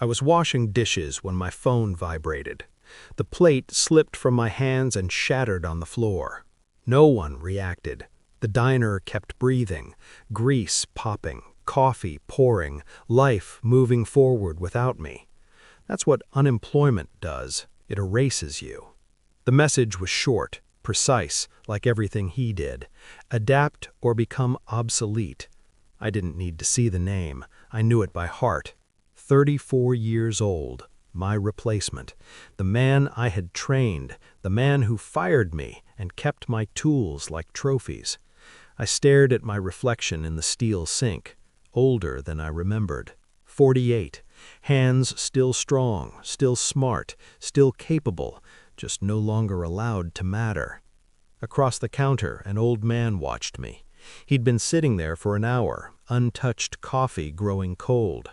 I was washing dishes when my phone vibrated. The plate slipped from my hands and shattered on the floor. No one reacted. The diner kept breathing, grease popping, coffee pouring, life moving forward without me. That's what unemployment does. It erases you. The message was short, precise, like everything he did. Adapt or become obsolete. I didn't need to see the name. I knew it by heart. 34 years old. My replacement. The man I had trained. The man who fired me and kept my tools like trophies. I stared at my reflection in the steel sink. Older than I remembered. 48. Hands still strong, still smart, still capable, just no longer allowed to matter. Across the counter, an old man watched me. He'd been sitting there for an hour, untouched coffee growing cold.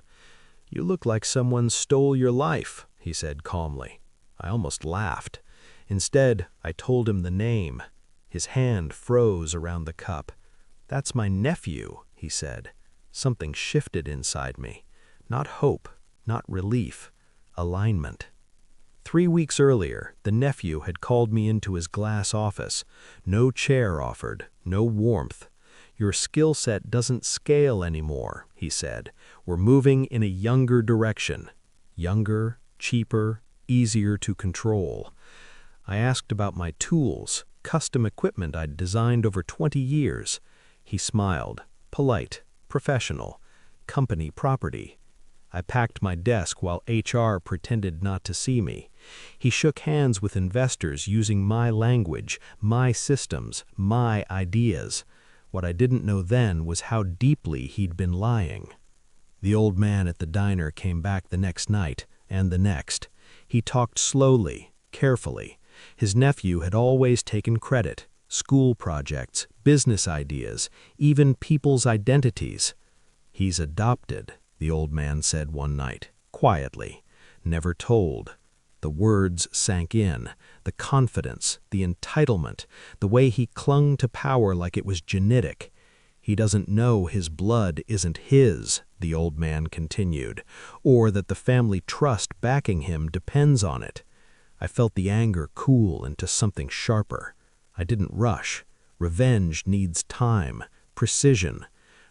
"You look like someone stole your life," he said calmly. I almost laughed. Instead, I told him the name. His hand froze around the cup. "That's my nephew," he said. Something shifted inside me. Not hope, not relief, alignment. 3 weeks earlier, the nephew had called me into his glass office. No chair offered, no warmth. "Your skill set doesn't scale anymore," he said. "We're moving in a younger direction. Younger, cheaper, easier to control." I asked about my tools, custom equipment I'd designed over 20 years. He smiled, polite, professional, company property. I packed my desk while HR pretended not to see me. He shook hands with investors using my language, my systems, my ideas. What I didn't know then was how deeply he'd been lying. The old man at the diner came back the next night, and the next. He talked slowly, carefully. His nephew had always taken credit, school projects, business ideas, even people's identities. "He's adopted," the old man said one night, quietly, never told. The words sank in, the confidence, the entitlement, the way he clung to power like it was genetic. "He doesn't know his blood isn't his," the old man continued, "or that the family trust backing him depends on it." I felt the anger cool into something sharper. I didn't rush. Revenge needs time, precision.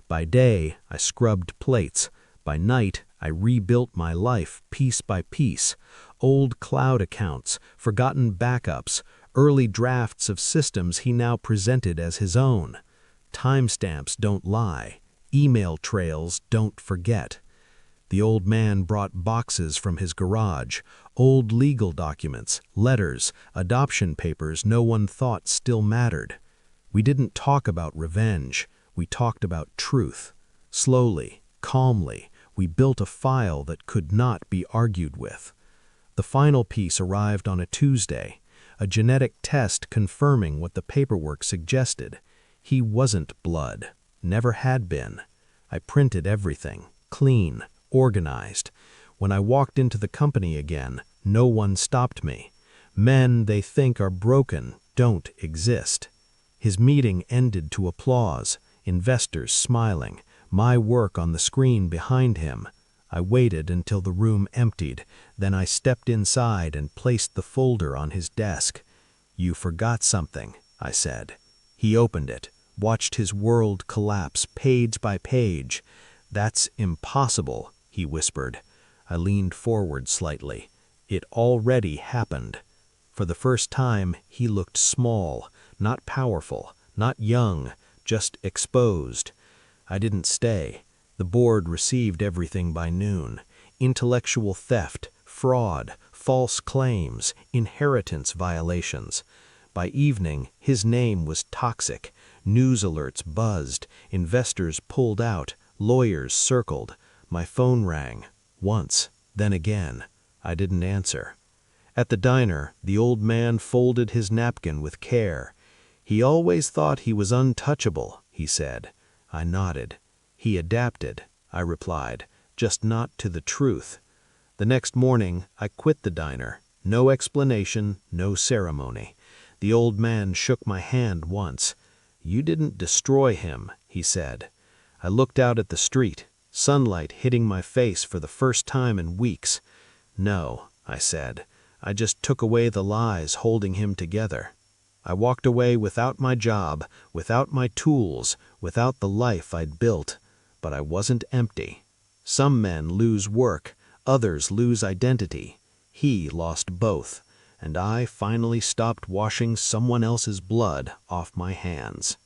By day, I scrubbed plates. By night, I rebuilt my life piece by piece. Old cloud accounts, forgotten backups, early drafts of systems he now presented as his own. Timestamps don't lie. Email trails don't forget. The old man brought boxes from his garage, old legal documents, letters, adoption papers no one thought still mattered. We didn't talk about revenge. We talked about truth. Slowly, calmly, we built a file that could not be argued with. The final piece arrived on a Tuesday, a genetic test confirming what the paperwork suggested. He wasn't blood, never had been. I printed everything, clean, organized. When I walked into the company again, no one stopped me. Men they think are broken don't exist. His meeting ended to applause, investors smiling, my work on the screen behind him. I waited until the room emptied, then I stepped inside and placed the folder on his desk. "You forgot something," I said. He opened it, watched his world collapse page by page. "That's impossible," he whispered. I leaned forward slightly. It already happened. For the first time, he looked small, not powerful, not young, just exposed. I didn't stay. The board received everything by noon. Intellectual theft, fraud, false claims, inheritance violations. By evening, his name was toxic. News alerts buzzed, investors pulled out, lawyers circled. My phone rang. Once, then again. I didn't answer. At the diner, the old man folded his napkin with care. "He always thought he was untouchable," he said. I nodded. "He adapted," I replied, "just not to the truth." The next morning, I quit the diner. No explanation, no ceremony. The old man shook my hand once. "You didn't destroy him," he said. I looked out at the street. sunlight hitting my face for the first time in weeks. "No," I said. "I just took away the lies holding him together. I walked away without my job, without my tools, without the life I'd built, but I wasn't empty. Some men lose work, others lose identity. He lost both, and I finally stopped washing someone else's blood off my hands."